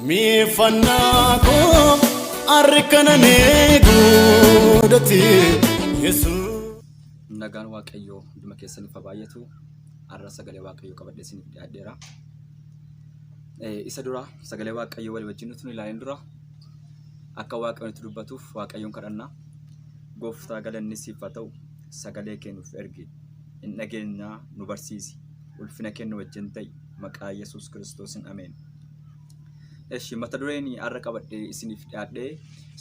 miifannaa koo arkananee godhate Yesuus. Nagaan Waaqayyoo dhuma keessaniif baay'atu arra sagalee Waaqayyoo qabadhee isiniif dhiyaadheera. Isa dura sagalee Waaqayyoo walii wajjin nuti ilaaleen dura akka Waaqayyoon itti dubbatuuf Waaqayyoon kadhanna. Gooftaa galanni siif haa ta'u sagalee kennuuf ergi hin dhageenyaa nu barsiisi ulfina kennu wajjin ta'i maqaa Yesuus Kiristoosin ameen. Mata dureen arra qabadhee isiniif dhiyaadhee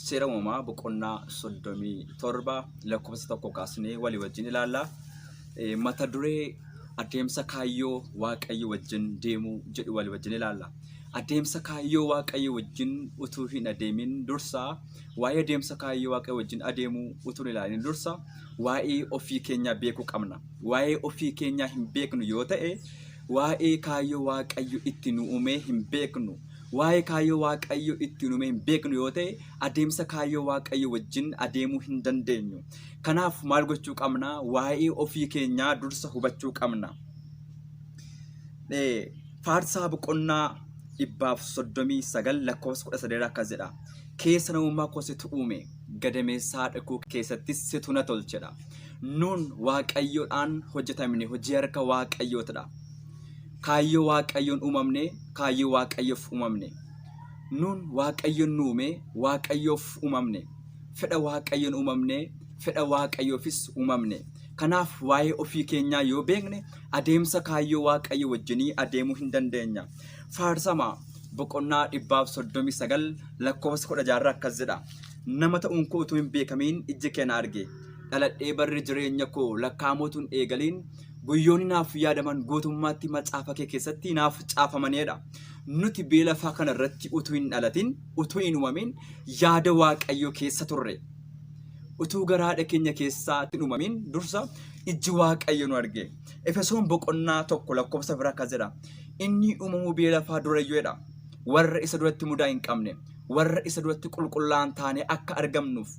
seera uumamaa boqonnaa 37 lakkoofsa 1 kaasnee walii wajjin ilaalla. Mata duree adeemsa kaayyoo Waaqayyo wajjin deemuu jedhu walii wajjin ilaalla. Adeemsa kaayyoo Waaqayyo wajjin utuu hin adeemin dursa waa'ee adeemsa kaayyoo Waaqayyo wajjin adeemuu utuu hin ilaalin dursa waa'ee ofii keenya beekuu qabna. Waa'ee ofii keenya hin beeknu yoo ta'e waa'ee kaayyoo Waaqayyo itti nu uume hin beeknu. Waa'ee kaayyoo Waaqayyo itti nu uume hin beeknu yoo ta'e adeemsa kaayyoo Waaqayyo wajjin adeemuu hin dandeenyu. Kanaaf maal gochuu qabna? Waa'ee ofii keenyaa dursa hubachuu qabna. Faarsaa boqonnaa 139 lakkoofsa 13 akkas jedha. Keessa namummaa koo situ uume gadameessaa dhaquu keessattis situ na tolchedha. Nuun Waaqayyoodhaan hojjetamne hojii harka Waaqayyootidha. Kaayyoo Waaqayyoon uumamne kaayyoo Waaqayyoof uumamne. Nuun Waaqayyoon uume Waaqayyoof uumamne. Fedha Waaqayyoon uumamne fedha Waaqayyoofis uumamne. Kanaaf waa'ee ofii keenyaa yoo beekne adeemsa kaayyoo Waaqayyo wajjinii adeemuu hin dandeenya. Faarsama boqonnaa 139 lakkoofsa 16 akkas jedha. Nama ta'uun koo utuu hin beekamiin ijji kee na arge. Dhaladhee barri jireenya koo lakkaamotuun eegaliin guyyoonni naaf yaadaman guutummaatti macaafa kee keessatti naaf caafamanidha. Nuti beela lafaa kana irratti utuu hin dhalatin utuu hin uumamin yaada Waaqayyoo keessa turre. Utuu garaadha keenya keessaatti uumamin dursa ijji Waaqayyo nu arge. Efesoon boqonnaa 1 lakkoofsa 1 akkas jedha. Inni uumamuu beela lafaa dureeyyoodha. Warra isa duratti mudaa hin qabne, warra isa duratti qulqullaan taane akka argamnuuf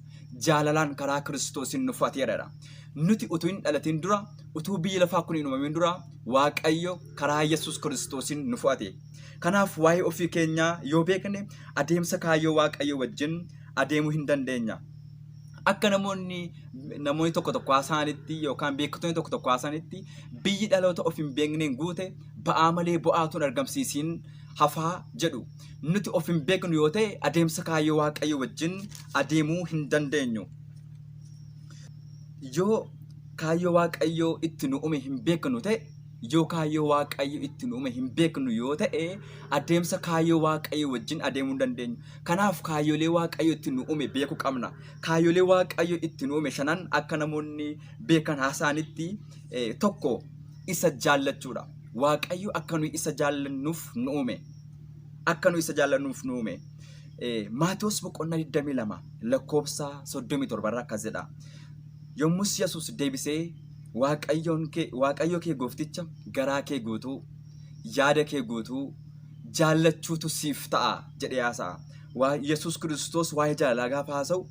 jaalalaan karaa Kiristoosin nu fudhateera. Nuti utuu hin dhalatin dura, utuu biyya lafaa kun hin uumamin dura, Waaqayyo karaa Yesuus Kiristoosin nu fudhate. Kanaaf waa'ee ofii keenyaa yoo beekne adeemsa kaayyoo Waaqayyo wajjin adeemuu hin dandeenya. Akka namoonni tokko haasa'anitti yookaan beektonni tokko haasa'anitti biyyi dhaloota of hin beekneen guute ba'aa malee bu'aatuun argamsiisiin hafaa jedhu. Nuti of hin beeknu yoo ta'e adeemsa kaayyoo Waaqayyo wajjin adeemuu hin dandeenyu. Yoo kaayyoo Waaqayyo itti nu uume hin beeknu ta'e yoo kaayyoo Waaqayyo itti nu uume hin beeknu yoo ta'e adeemsa kaayyoo Waaqayyo wajjin adeemuu hin dandeenyu. Kanaaf kaayyoolee Waaqayyo itti nu uume beekuu qabna. Kaayyoolee Waaqayyo itti nu uume shanan akka namoonni beekan haasa'anitti tokko isa jaallachuudha. Waaqayyo akka nuyi isa jaallannuuf nu uume. Akka nuyi isa jaallannuuf nu uume. Maatiyos boqonnaa 22 lakkoofsa 37 akkas jedha. Yommus Yesuus deebisee Waaqayyo kee goofticha garaa kee guutuu yaada kee guutuu jaallachuutu siif ta'a jedhee haasa'a. Yesuus Kiristoos waa'ee jaalalaa gaafa haasa'u,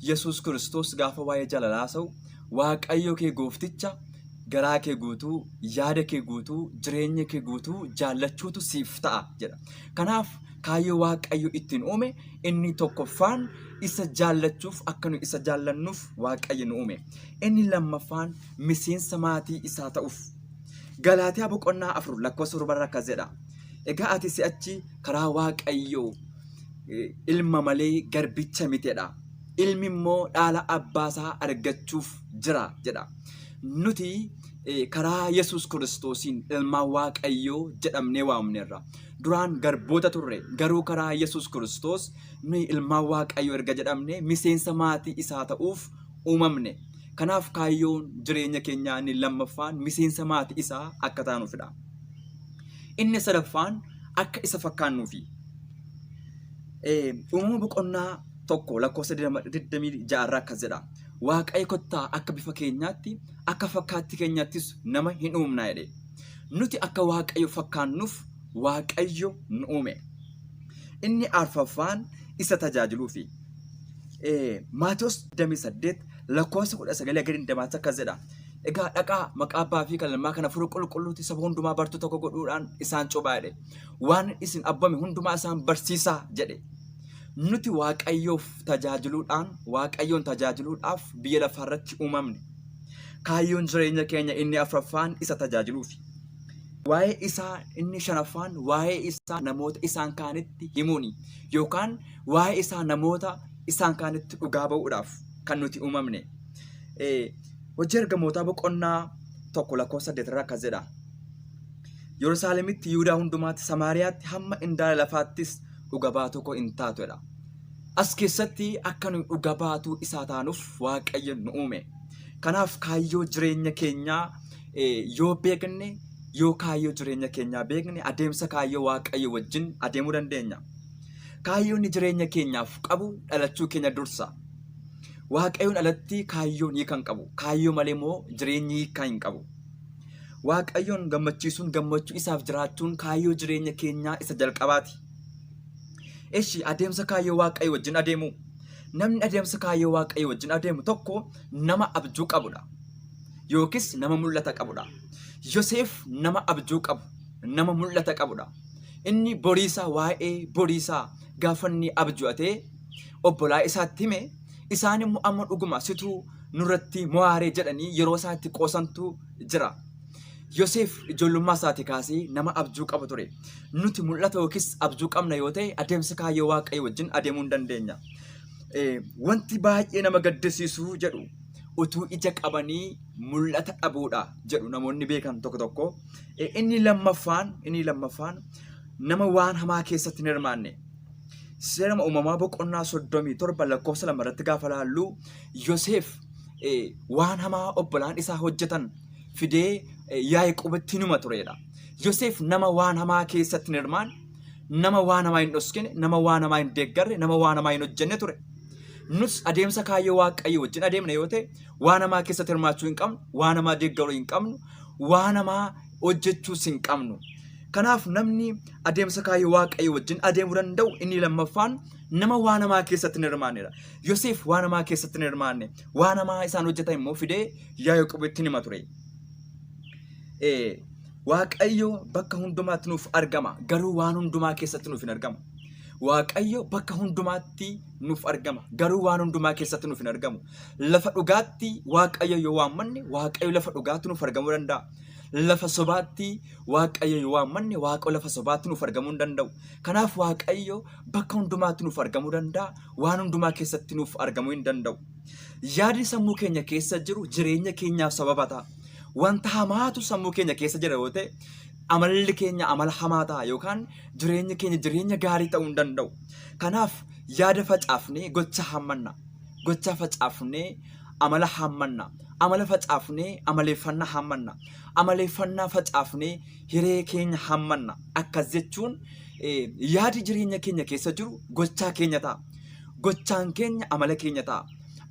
Yesuus Kiristoos gaafa waa'ee jaalalaa haasa'u, Waaqayyo kee goofticha garaa kee guutuu yaada kee guutuu jireenya kee guutuu jaallachuutu siif ta'a jedha. Kanaaf kaayyoo Waaqayyo ittiin uume inni tokkoffaan isa jaallachuuf akka nu isa jaallannuuf Waaqayyo nu uume. Inni lammaffaan miseensa maatii isaa ta'uuf. Galaatiyaa boqonnaa 4 lakkoofsa 7 akkas jedha. Egaa ati si'achi karaa Waaqayyoo ilma malee garbicha mitedha. Ilmi immoo dhaala abbaasaa argachuuf jira jedha. Nuti karaa Yesuus Kiristoosiin ilmaan Waaqayyoo jedhamnee waamneerra. Duraan garboota turre garuu karaa Yesuus Kiristoos nuyi ilmaan Waaqayyoo erga jedhamne miseensa maatii isaa ta'uuf uumamne. Kanaaf kaayyoon jireenya keenyaa inni lammaffaan miseensa maatii isaa akka taanuufidha. Inni sadaffaan akka isa fakkaannuufi. Uumama boqonnaa 1 lakkoofsa 26 akkas jedha. Waaqayyo kottaa akka bifa keenyaatti akka fakkaatti keenyaattis nama hin uumnaa jedhe. Nuti akka Waaqayyo fakkaannuuf Waaqayyo nu uume. Inni arfaffaan isa tajaajiluufi. Maatiyos 28 lakkoofsa 19 gadi dabaasa akkas jedha. Egaa dhaqaa maqaa abbaa fi kan ilmaa kana furuu qulqulluutti saba hundumaa bartuu tokko godhuudhaan isaan cobaa jedhe. waan isin abbame hundumaa isaan barsiisaa jedhe. Nuti Waaqayyoon tajaajiluudhaaf biyya lafaarratti uumamne. Kaayyoon jireenya keenya inni afuraffaan isa tajaajiluufi. Waa'ee isaa inni shanaffaan waa'ee isaa namoota isaan kaanitti himuuni yookaan waa'ee isaa namoota isaan kaanitti dhugaa ba'uudhaaf kan nuti uumamne. Hojii ergamootaa boqonnaa 1:8 akkas jedha. Yerusaalemitti, Yihudaa hundumaatti, Samaariyaatti hamma indaala lafaattis dhuga baatuu koo hin taatudha. As keessatti akka nu dhuga baatuu isaa taanuuf Waaqayyo nu uume. Kanaaf kaayyoo jireenya keenyaa yoo beekne, yoo kaayyoo jireenya keenyaa beekne adeemsa kaayyoo Waaqayyo wajjin adeemuu dandeenya. Kaayyoon jireenya keenyaaf qabu dhalachuu keenya dursa. Waaqayyoon alatti kaayyoon hiikan qabu. Kaayyoo malee immoo jireenyi hiikaa hin qabu. Waaqayyoon gammachiisuun, gammachuu isaaf jiraachuun kaayyoo jireenya keenyaa isa jalqabaati. Eshi adeemsa kaayyoo Waaqayyo wajjin adeemu. Namni adeemsa kaayyoo Waaqayyo wajjin adeemu tokko nama abjuu qabudha. Yookis nama mul'ata qabudha. Yoseef nama abjuu qabu, nama mul'ata qabudha. Inni boriisaa waa'ee boriisaa gaafa inni abju'atee obbolaa isaatti hime, isaan immoo amma dhuguma situu nurratti mo'aaree jedhanii yeroo isaatti qoosantu jira. Yoseef ijoollummaa isaati kaasee nama abjuu qabu ture. Nuti mul'ata yookis abjuu qabna yoo ta'e adeemsa kaayyoo Waaqayyo wajjin adeemuu hin dandeenya. Wanti baay'ee nama gaddisiisuu jedhu utuu ija qabanii mul'ata dhabuudha jedhu namoonni beekan tokko tokko. Inni lammaffaan nama waan hamaa keessatti hin hirmaanne. Seera uumamaa boqonnaa 37 irratti gaafa laallu Yoseef waan hamaa obbolaan isaa hojjetan fidee Yaaqoobitti numa turedha. Yoseef nama waan hamaa keessatti hin hirmaanne, nama waan hamaa hin dhoskine, nama waan hamaa hin deeggarre, nama waan hamaa hin hojjenne ture. Nus adeemsa kaayyoo Waaqayyo wajjin adeemna yoo ta'e waan hamaa keessatti hirmaachuu hin qabnu, waan hamaa deeggaruu hin qabnu, waan hamaa hojjechuus hin qabnu. Kanaaf namni adeemsa kaayyoo Waaqayyo wajjin adeemuu danda'u inni lammaffaan nama waan hamaa keessatti hin hirmaannedha. Yoseef waan hamaa keessatti hin hirmaanne, waan hamaa isaan hojjetan immoo fidee Yaaqoobitti nima ture. Waaqayyo bakka hundumaatti nuuf argama, garuu waan hundumaa keessatti nuuf hin argamu. Waaqayyo bakka hundumaatti nuuf argama, garuu waan hundumaa keessatti nuuf hin argamu. Lafa dhugaatti Waaqayyo yoo waammanne, Waaqayyo lafa dhugaatti nuuf argamuu danda'a. Lafa sobaatti Waaqayyo yoo waammanne, Waaqayyo lafa sobaatti nuuf argamuu hin danda'u. Kanaaf Waaqayyo bakka hundumaatti nuuf argamuu danda'a, waan hundumaa keessatti nuuf argamuu hin danda'u. Yaadi sammuu keenya keessa jiru jireenya keenyaaf sababa ta'a. Wanta hamaatu sammuu keenya keessa jira yoo ta'e amalli keenya amala hamaa ta'a yookaan jireenyi keenya jireenya gaarii ta'uu hin danda'u. Kanaaf yaada facaafnee gocha hammanna. Gocha facaafnee amala hammanna. Amala facaafnee amaleeffannaa hammanna. Amaleeffannaa facaafnee hiree keenya hammanna. Akkas jechuun yaadi jireenya keenya keessa jiru gochaa keenya ta'a. Gochaan keenya amala keenya ta'a.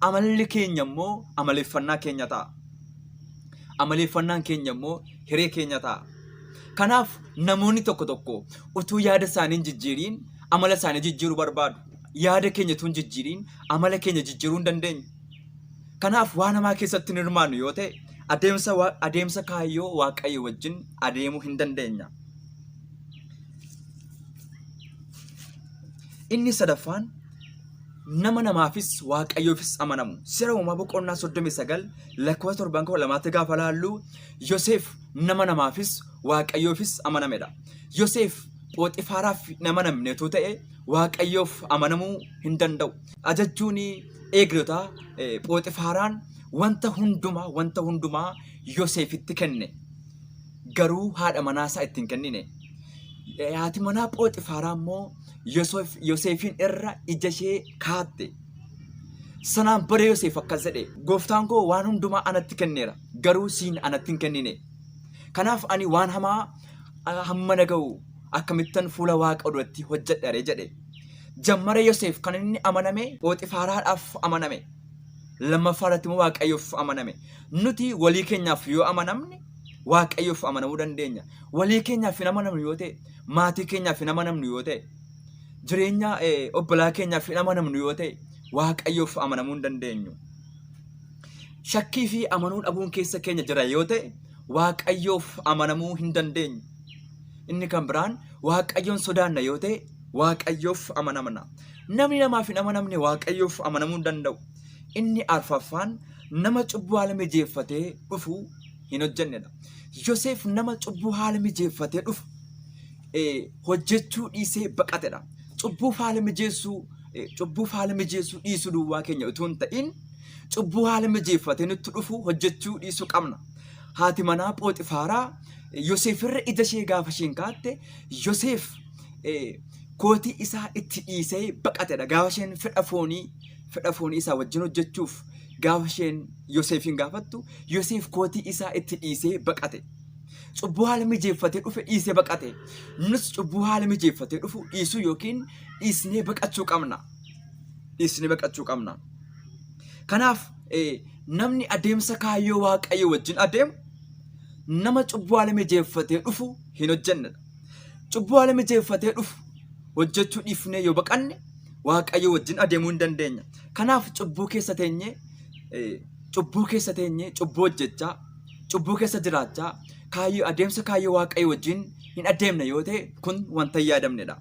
Amalli keenya immoo amaleeffannaa keenya ta'a. Amaleeffannaan keenya immoo hiree keenya ta'a. Kanaaf namoonni tokko tokko utuu yaada isaanii hin jijjiiriin amala isaanii jijjiiruu barbaadu. Yaada keenya utuu hin jijjiiriin amala keenya jijjiiruu hin dandeenyu. Kanaaf waan hamaa keessatti hin hirmaannu yoo ta'e adeemsa kaayyoo Waaqayyo wajjin adeemuu hin dandeenya. Inni sadaffaan nama namaafis Waaqayyoofis amanamu. Seera uumamaa boqonnaa 39:7 gaafa laallu Yoseef nama namaafis Waaqayyoofis amanamedha. Yoseef Phooxifaaraaf nama namneetu ta'e Waaqayyoof amanamuu hin danda'u. Ajajjuun eegdota Phooxifaaraan wanta hundumaa Yoseefitti kenne. Garuu haadha manaasaa ittiin kennine. Haati manaa Phooxifaaraa immoo Yoseefin irra ija ishee kaatte. Sanaan booda Yoseef akkas jedhe, gooftaan koo waan hundumaa anatti kenneera, garuu siin anatti hin kennine. Kanaaf ani waan hamaa hamma naga'u akkamittan fuula Waaqa duratti hojjedhare jedhe. Jammara Yoseef kan inni amaname Phooxifaaraadhaaf amaname. Lammaffaarratti immoo Waaqayyoof amaname. Nuti walii keenyaaf yoo amanamne Waaqayyoof amanamuu dandeenya. Walii keenyaaf hin amanamnu yoo ta'e, maatii keenyaaf hin amanamnu yoo ta'e, jireenya obbolaa keenyaaf hin amanamnu yoo ta'e Waaqayyoof amanamuu hin dandeenyu. Shakkii fi amanuu dhabuun keessa keenya jira yoo ta'e Waaqayyoof amanamuu hin dandeenyu. Inni kan biraan waaqayyoon sodaanna yoo ta'e waaqayyoof amanamna. Namni namaaf hin amanamne waaqayyoof amanamuu hin danda'u. Inni arfaffaan nama cubbuu haala mijeeffatee dhufu hin hojjennedha. Yoseef nama cubbuu haala mijeeffatee dhufu hojjechuu dhiisee baqatedha. Cubbuuf haala mijeessuu dhiisuu duwwaa keenya utuu hin ta'in cubbuu haala mijeeffatee nutti dhufu hojjechuu dhiisuu qabna. Haati manaa Phooxifaaraa Yoseef irra ija ishee gaafa isheen kaatte Yoseef kootii isaa itti dhiisee baqatedha. Gaafa isheen fedha foonii isaa wajjin hojjechuuf gaafa isheen Yoseefin gaafattu Yoseef kootii isaa itti dhiisee baqate. Cubbuu haala mijeeffatee dhufe dhiisee baqate. Nus cubbuu haala mijeeffatee dhufu dhiisuu yookiin dhiisnee baqachuu qabna. Kanaaf namni adeemsa kaayyoo waaqayyo wajjin adeemu nama cubbuu haala mijeeffatee dhufu hin hojjennedha. Cubbuu haala mijeeffatee dhufu hojjechuu dhiifnee yoo baqanne waaqayyo wajjin adeemuu hin dandeenya. Kanaaf cubbuu keessa teenyee cubbuu hojjechaa, cubbuu keessa jiraachaa adeemsa kaayyoo waaqayyo wajjin hin adeemne yoo ta'e kun wanta hin yaadamnedha.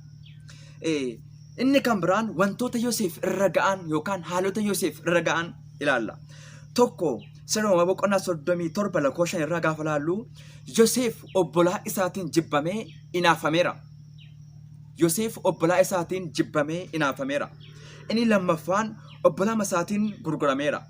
Inni kan biraan wantoota Yoseef irra ga'an yookaan haalota Yoseef irra ga'an ilaalla. Tokko Seera boqonnaa 37 lakkoofsa 5 irraa gaafa laallu Yoseef obbolaa isaatiin jibbamee inaafameera. Inni lammaffaan obbolaa isaatiin gurgurameera.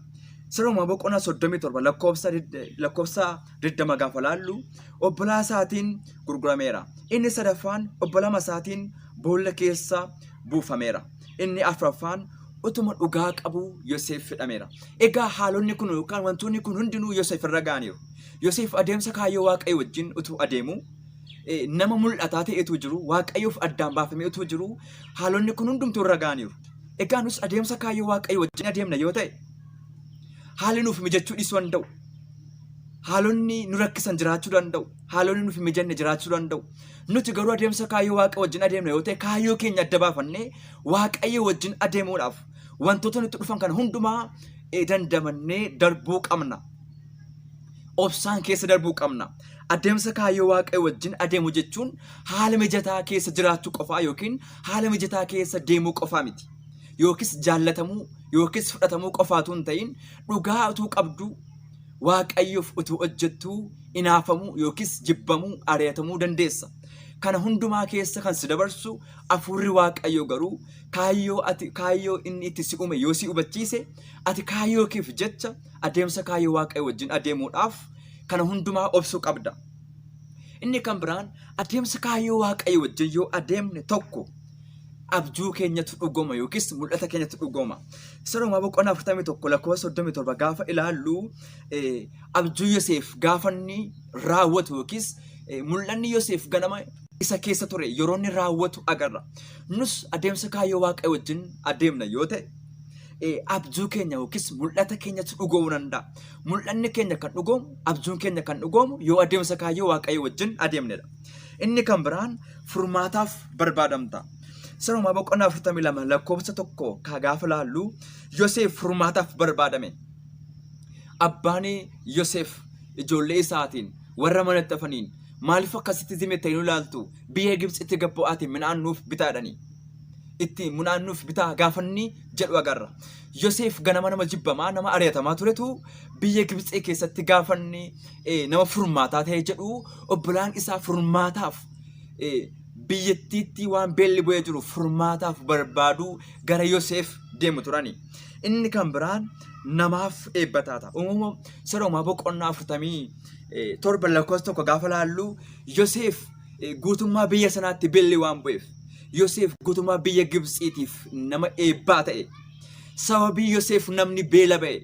Seera boqonnaa 37 lakkoofsa 20 gaafa laallu obbolaa isaatiin gurgurameera. Inni sadaffaan obbolaa isaatiin boolla keessa buufameera. Inni afuraffaan utuma dhugaa qabu Yoseef fidhameera. Egaa haalonni kun yookaan wantoonni kun hundinuu Yoseef irra ga'aniiru. Yoseef adeemsa kaayyoo waaqayyo wajjin utuu adeemu nama mul'ataa ta'etu jiru, waaqayyoof addaan baafamee utuu jiru, haalonni kun hundumtuu irra ga'aniiru. Egaa nus adeemsa kaayyoo waaqayyo wajjin adeemna yoo ta'e haalli nuuf mijachuu dhiisuu danda'u. Haalonni nu rakkisan jiraachuu danda'u. Haalonni nuuf mijanne jiraachuu danda'u. Nuti garuu adeemsa kaayyoo waaqayyo wajjin adeemna yoo ta'e kaayyoo keenya adda baafannee waaqayyo wajjin adeemuudhaaf wantoota nutti dhufan kana hundumaa dandamannee darbuu qabna. Obsaan keessa darbuu qabna. Adeemsa kaayyoo waaqayyo wajjin adeemu jechuun haala mijataa keessa jiraachuu qofaa yookiin haala mijataa keessa deemuu qofaa miti. Yookis jaallatamuu yookis fudhatamuu qofaatu hin ta'in dhugaa utuu qabdu waaqayyoof utuu hojjettuu inaafamuu yookis jibbamuu ari'atamuu dandeessa. Kana hundumaa keessa kan si dabarsu hafuurri waaqayyoo garuu kaayyoo inni itti si uume yoo si hubachiise ati kaayyoo keef jecha adeemsa kaayyoo waaqayyo wajjin adeemuudhaaf kana hundumaa obsuu qabda. Inni kan biraan adeemsa kaayyoo waaqayyo wajjin yoo adeemne tokko abjuu keenyatu dhugoma yookis mul'ata keenyatu dhugoma. Seera boqonnaa 41 lakkoofsa 37 gaafa ilaallu abjuu Yoseef gaafa inni raawwatu yookis mul'anni Yoseef ganama isa keessa ture yeroo inni raawwatu agarra. Nus adeemsa kaayyoo waaqayyo wajjin adeemna yoo ta'e abjuu keenya yookis mul'ata keenyatu dhugoomuu danda'a. Mul'anni keenya kan dhugoomu, abjuun keenya kan dhugoomu yoo adeemsa kaayyoo waaqayyo wajjin adeemnedha. Inni kan biraan furmaataaf barbaadamta. Seera boqonnaa 42 lakkoofsa 1 gaafa laallu Yoseef furmaataaf barbaadame. Abbaan Yoseef ijoollee isaatiin warra manatti hafaniin maaliif akkasitti zimete nu laaltu biyya Gibxitti gabbu'aatiin midhaan nuuf bitaadhani. Itti midhaan nuuf bitaa gaafanni jedhu agarra. Yoseef ganama nama jibbamaa nama ari'atamaa turetu biyya Gibxii keessatti gaafanni nama furmaataa ta'e jedhu obbolaan isaa furmaataaf biyyattiitti waan beelli bu'ee jiru furmaataaf barbaaduu gara Yoseef deemu turani. Inni kan biraan namaaf eebbataata. Seera boqonnaa 47 lakkoofsa 1 gaafa laallu Yoseef guutummaa biyya sanaatti beelli waan bu'eef Yoseef guutummaa biyya Gibxiitiif nama eebbaa ta'e. Sababii Yoseef namni beela ba'e.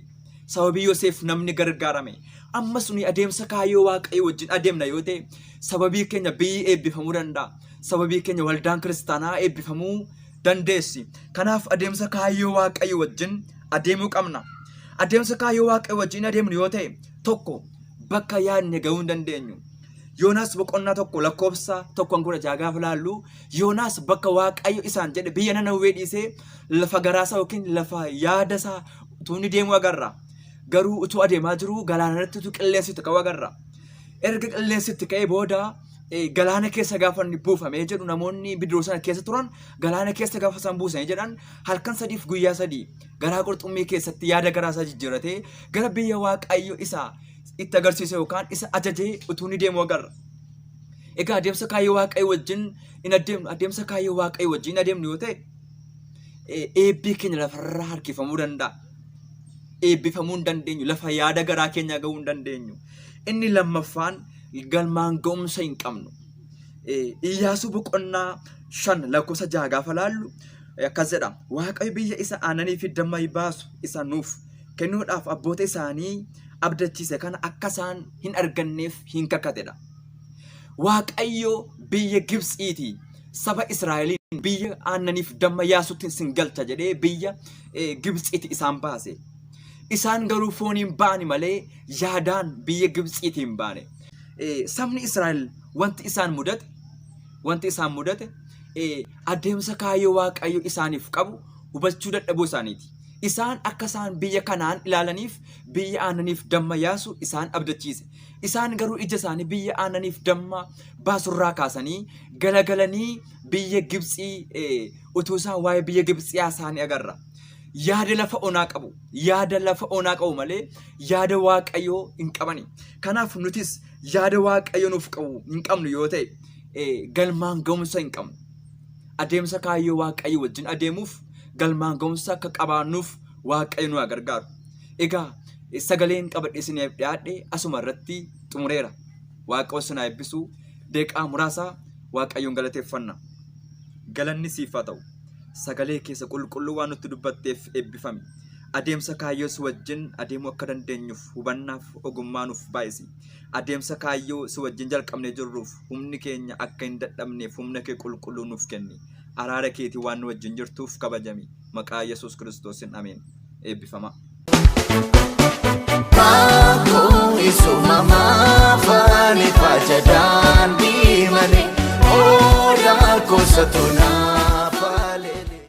Sababii Yoseef namni gargaarame. Ammas nuyi adeemsa kaayyoo waaqayyo wajjin adeemna yoo ta'e sababii keenya biyyi eebbifamuu danda'a. Sababii keenya waldaan kiristaanaa eebbifamuu dandeessi. Kanaaf adeemsa kaayyoo waaqayyo wajjin adeemuu qabna. Adeemsa kaayyoo waaqayyo wajjin adeemnu yoo ta'e tokko bakka yaadne gahuu hin dandeenyu. Yoonaas boqonnaa 1 lakkoofsa 1 gaafa laallu Yoonaas bakka waaqayyo isaan jedhe biyya Nanawwee dhiisee lafa garaasaa yookiin lafa yaadasaa utuu inni deemuu agarra. Garuu utuu adeemaa jiru galaana irratti utuu qilleensitti ka'uu agarra. Erga qilleensitti ka'ee booda galaana keessa gaafa inni buufamee jedhu namoonni bidiruu sana keessa turan galaana keessa gaafa isaan buusanii jedhan halkan sadiif guyyaa sadii garaa qurxummii keessatti yaada garaa isaa jijjiiratee gara biyya waaqayyo isaa itti agarsiise yookaan isa ajajee utuu ni deemu agarra. Egaa adeemsa kaayyoo waaqayyo wajjin in adeemnu adeemsa kaayyoo waaqayyo wajjin adeemnu yoo ta'e eebbii keenya lafarraa harkifamuu danda'a. Eebbifamuu hin dandeenyu lafa yaada garaa keenya gahuu hin dandeenyu. Inni lammaffaan galmaan ga'umsa hin qabnu. Iyyaasuu boqonnaa 5 lakkoofsa 6 gaafa laallu akkas jedha. Waaqayyo biyya isa aannanii fi damma baasu isa nuuf kennuudhaaf abboota isaanii abdachiise kana akka isaan hin arganneef hin kakatedha. Waaqayyo biyya Gibxiitii saba Israa'eliin biyya aannaniif damma yaasutti sin galcha jedhee biyya Gibxiitii isaan baase. Isaan garuu fooniin baani malee yaadaan biyya Gibxiitiin baane. Sabni Israa'el wanti isaan mudate adeemsa kaayyoo waaqayyo isaaniif qabu hubachuu dadhabuu isaaniiti. Isaan akka isaan biyya kanaan ilaalaniif biyya aannaniif damma yaasu isaan abdachiise. Isaan garuu ija isaanii biyya aannaniif damma baasurraa kaasanii galagalanii biyya Gibxii utuu isaan waa'ee biyya Gibxii isaanii agarra. Yaada lafa onaa qabu malee yaada waaqayyoo hin qabani. Kanaaf nutis yaada waaqayyoo nuuf qabu hin qabnu yoo ta'e galmaan ga'umsa hin qabnu. Adeemsa kaayyoo waaqayyo wajjin adeemuuf galmaan ga'umsa akka qabaannuuf waaqayyo nu gargaaru. Egaa sagaleen qabadhee isiniif dhiyaadhe asuma irratti xumureera. Waaqayyo isin haa eebbisu. Deeqaa muraasaa waaqayyoon galateeffanna. Galanni siif haa ta'u. Sagalee keessa qulqulluu waan nutti dubbatteef eebbifami. Adeemsa kaayyoo si wajjin adeemuu akka dandeenyuuf hubannaaf ogummaa nuuf baay'isi. Adeemsa kaayyoo si wajjin jalqabnee jirruuf humni keenya akka hin dadhabneef humna kee qulqulluu nuuf kenni. Araara keetii waan nu wajjin jirtuuf kabajami. Maqaa Yesuus Kiristoosiin ameen. Eebbifama. Kaayyoo isuma maafani fajadaan biimane odaa koosatu